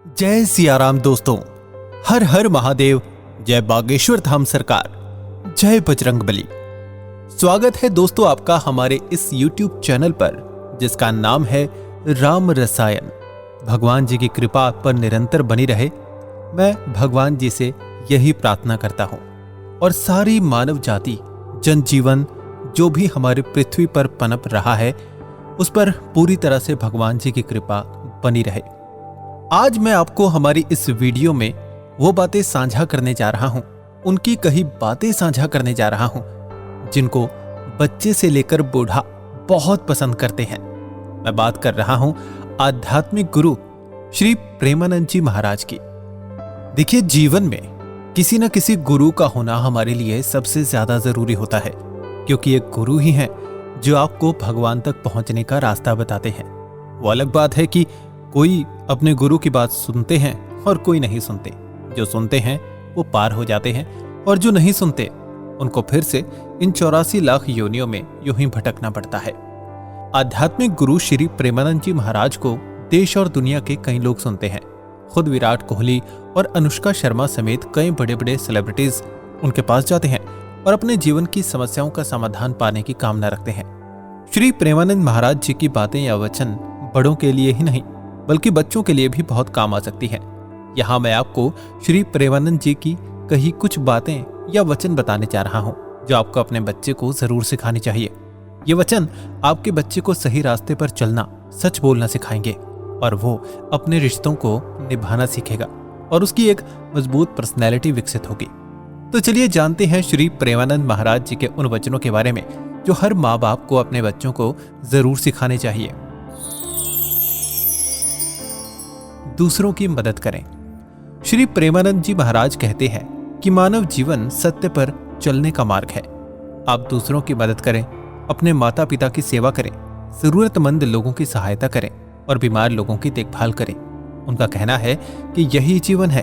जय सियाराम दोस्तों। हर हर महादेव। जय बागेश्वर धाम सरकार। जय बजरंगबली। स्वागत है दोस्तों आपका हमारे इस YouTube चैनल पर जिसका नाम है राम रसायन। भगवान जी की कृपा आप पर निरंतर बनी रहे, मैं भगवान जी से यही प्रार्थना करता हूं। और सारी मानव जाति, जनजीवन जो भी हमारी पृथ्वी पर पनप रहा है उस पर पूरी तरह से भगवान जी की कृपा बनी रहे। आज मैं आपको हमारी इस वीडियो में वो बातें साझा करने जा रहा हूं, उनकी कही बातें साझा करने जा रहा हूं जिनको बच्चे से लेकर बूढ़ा बहुत पसंद करते हैं। मैं बात कर रहा हूं आध्यात्मिक गुरु श्री प्रेमानंद जी महाराज की। देखिए, जीवन में किसी न किसी गुरु का होना हमारे लिए सबसे ज्यादा जरूरी होता है, क्योंकि एक गुरु ही है जो आपको भगवान तक पहुंचने का रास्ता बताते हैं। वो अलग बात है कि कोई अपने गुरु की बात सुनते हैं और कोई नहीं सुनते। जो सुनते हैं वो पार हो जाते हैं और जो नहीं सुनते उनको फिर से इन 84 लाख योनियों में यूं ही भटकना पड़ता है। आध्यात्मिक गुरु श्री प्रेमानंद जी महाराज को देश और दुनिया के कई लोग सुनते हैं। खुद विराट कोहली और अनुष्का शर्मा समेत कई बड़े बड़े सेलिब्रिटीज उनके पास जाते हैं और अपने जीवन की समस्याओं का समाधान पाने की कामना रखते हैं। श्री प्रेमानंद महाराज जी की बातें या वचन बड़ों के लिए ही नहीं बल्कि बच्चों के लिए भी बहुत काम आ सकती है। यहाँ मैं आपको श्री प्रेमानंद जी की कही कुछ बातें या वचन बताने जा रहा हूँ जो आपको अपने बच्चे को जरूर सिखानी चाहिए। ये वचन आपके बच्चे को सही रास्ते पर चलना, सच बोलना सिखाएंगे और वो अपने रिश्तों को निभाना सीखेगा और उसकी एक मजबूत पर्सनैलिटी विकसित होगी। तो चलिए जानते हैं श्री प्रेमानंद महाराज जी के उन वचनों के बारे में जो हर माँ बाप को अपने बच्चों को जरूर सिखाने चाहिए। दूसरों की मदद करें। श्री प्रेमानंद जी महाराज कहते हैं कि मानव जीवन सत्य पर चलने का मार्ग है। आप दूसरों की मदद करें, अपने माता पिता की सेवा करें, जरूरतमंद लोगों की सहायता करें और बीमार लोगों की देखभाल करें। उनका कहना है कि यही जीवन है।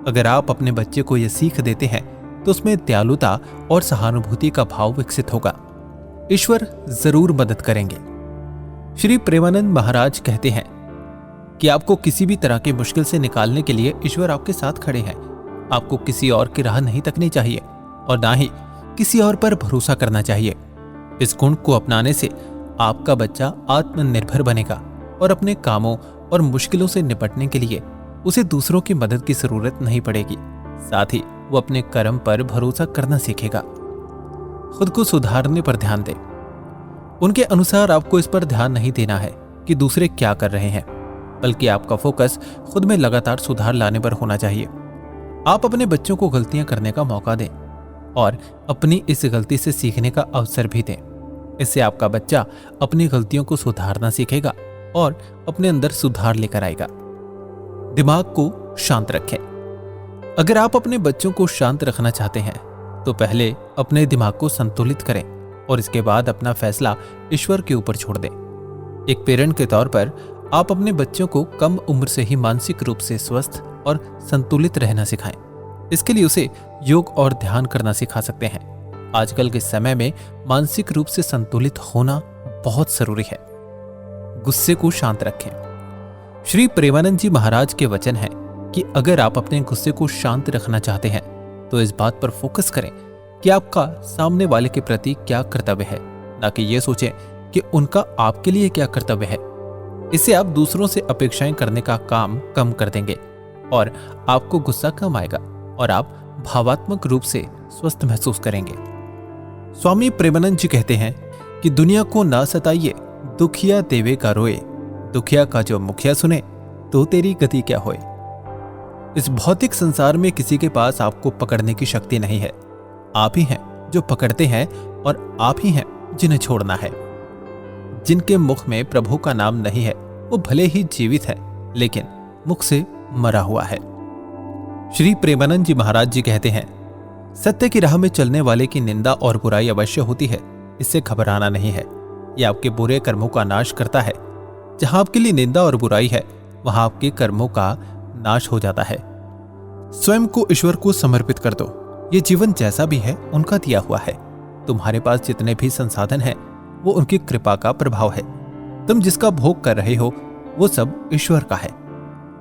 अगर आप अपने बच्चे को यह सीख देते हैं तो उसमें दयालुता और सहानुभूति का भाव विकसित होगा। ईश्वर जरूर मदद करेंगे। श्री प्रेमानंद महाराज कहते हैं कि आपको किसी भी तरह की मुश्किल से निकालने के लिए ईश्वर आपके साथ खड़े हैं। आपको किसी और की राह नहीं तकनी चाहिए और ना ही किसी और पर भरोसा करना चाहिए। इस गुण को अपनाने से आपका बच्चा आत्मनिर्भर बनेगा और अपने कामों और मुश्किलों से निपटने के लिए उसे दूसरों की मदद की जरूरत नहीं पड़ेगी। साथ ही वो अपने कर्म पर भरोसा करना सीखेगा। खुद को सुधारने पर ध्यान दें। उनके अनुसार आपको इस पर ध्यान नहीं देना है कि दूसरे क्या कर रहे हैं, बल्कि आपका फोकस खुद में लगातार सुधार लाने पर होना चाहिए। आप अपने बच्चों को गलतियां करने का मौका दें और अपनी इस गलती से सीखने का अवसर भी दें। इससे आपका बच्चा अपनी गलतियों को सुधारना सीखेगा और अपने अंदर सुधार लेकर आएगा। दिमाग को शांत रखें। अगर आप अपने बच्चों को शांत रखना चाहते हैं तो पहले अपने दिमाग को संतुलित करें और इसके बाद अपना फैसला ईश्वर के ऊपर छोड़ दें। एक पेरेंट के तौर पर आप अपने बच्चों को कम उम्र से ही मानसिक रूप से स्वस्थ और संतुलित रहना सिखाएं। इसके लिए उसे योग और ध्यान करना सिखा सकते हैं। आजकल के समय में मानसिक रूप से संतुलित होना बहुत जरूरी है। गुस्से को शांत रखें। श्री प्रेमानंद जी महाराज के वचन है कि अगर आप अपने गुस्से को शांत रखना चाहते हैं तो इस बात पर फोकस करें कि आपका सामने वाले के प्रति क्या कर्तव्य है, ना कि ये सोचें कि उनका आपके लिए क्या कर्तव्य है। इससे आप दूसरों से अपेक्षाएं करने का काम कम कर देंगे और आपको गुस्सा कम आएगा और आप भावात्मक रूप से स्वस्थ महसूस करेंगे। स्वामी प्रेमानंद जी कहते हैं कि दुनिया को ना सताइए, दुखिया देवे का रोए, दुखिया का जो मुखिया सुने तो तेरी गति क्या होए। इस भौतिक संसार में किसी के पास आपको पकड़ने की शक्ति नहीं है। आप ही हैं जो पकड़ते हैं और आप ही हैं जिन्हें छोड़ना है। जिनके मुख में प्रभु का नाम नहीं है वो भले ही जीवित है लेकिन मुख से मरा हुआ है। श्री प्रेमानंद जी महाराज जी कहते हैं, सत्य की राह में चलने वाले की निंदा और बुराई अवश्य होती है, इससे घबराना नहीं है। यह आपके बुरे कर्मों का नाश करता है। जहां आपके लिए निंदा और बुराई है वहां आपके कर्मों का नाश हो जाता है। स्वयं को ईश्वर को समर्पित कर दो। ये जीवन जैसा भी है उनका दिया हुआ है। तुम्हारे पास जितने भी संसाधन हैं वो उनकी कृपा का प्रभाव है। तुम जिसका भोग कर रहे हो वो सब ईश्वर का है।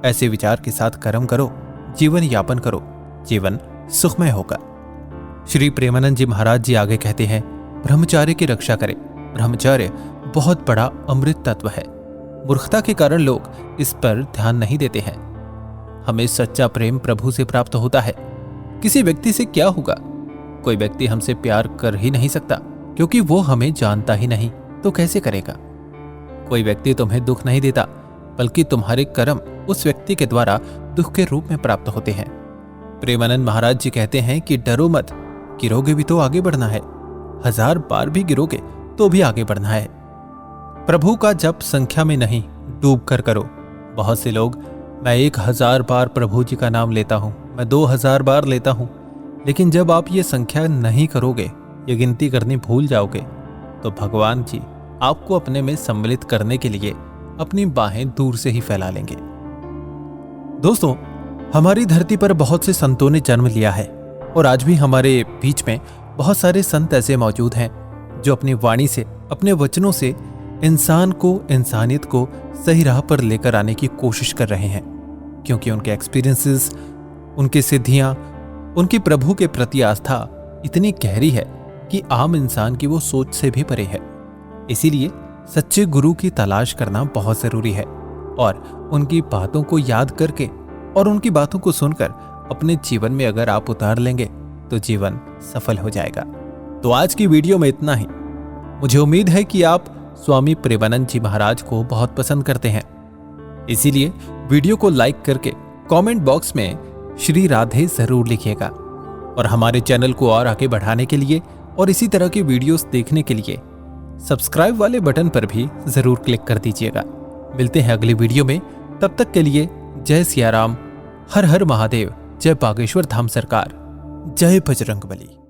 ऐसे विचार के साथ कर्म करो, जीवन यापन करो, जीवन सुखमय होगा। श्री प्रेमानंद जी महाराज जी आगे कहते हैं, ब्रह्मचार्य की रक्षा करें। ब्रह्मचर्य बहुत बड़ा अमृत तत्व है। मूर्खता के कारण लोग इस पर ध्यान नहीं देते हैं। हमें सच्चा प्रेम प्रभु से प्राप्त होता है। किसी व्यक्ति से क्या होगा? कोई व्यक्ति हमसे प्यार कर ही नहीं सकता, क्योंकि वो हमें जानता ही नहीं, तो कैसे करेगा? कोई व्यक्ति तुम्हें दुख नहीं देता, बल्कि तुम्हारे कर्म उस व्यक्ति के द्वारा दुख के रूप में प्राप्त होते हैं। प्रेमानंद महाराज जी कहते हैं कि डरो मत, गिरोगे भी तो आगे बढ़ना है। 1000 बार भी गिरोगे तो भी आगे बढ़ना है। प्रभु का जप संख्या में नहीं, डूब कर करो। बहुत से लोग, मैं 1000 बार प्रभु जी का नाम लेता हूं, मैं 2000 बार लेता हूं, लेकिन जब आप ये संख्या नहीं करोगे, ये गिनती करनी भूल जाओगे, तो भगवान जी आपको अपने में सम्मिलित करने के लिए अपनी बाहें दूर से ही फैला लेंगे। दोस्तों, हमारी धरती पर बहुत से संतों ने जन्म लिया है और आज भी हमारे बीच में बहुत सारे संत ऐसे मौजूद हैं जो अपनी वाणी से, अपने वचनों से इंसान को, इंसानियत को सही राह पर लेकर आने की कोशिश कर रहे हैं, क्योंकि उनके एक्सपीरियंसेस, उनकी सिद्धियां, उनकी प्रभु के प्रति आस्था इतनी गहरी है कि आम इंसान की वो सोच से भी परे है। इसीलिए सच्चे गुरु की तलाश करना बहुत जरूरी है और उनकी बातों को याद करके और उनकी बातों को सुनकर अपने जीवन में अगर आप उतार लेंगे तो जीवन सफल हो जाएगा। तो आज की वीडियो में इतना ही। मुझे उम्मीद है कि आप स्वामी प्रेमानंद जी महाराज को बहुत पसंद करते हैं, इसीलिए वीडियो को लाइक करके कमेंट बॉक्स में श्री राधे जरूर लिखिएगा और हमारे चैनल को और आगे बढ़ाने के लिए और इसी तरह की वीडियोस देखने के लिए सब्सक्राइब वाले बटन पर भी जरूर क्लिक कर दीजिएगा। मिलते हैं अगली वीडियो में, तब तक के लिए जय सिया राम, हर हर महादेव, जय बागेश्वर धाम सरकार, जय बजरंगबली।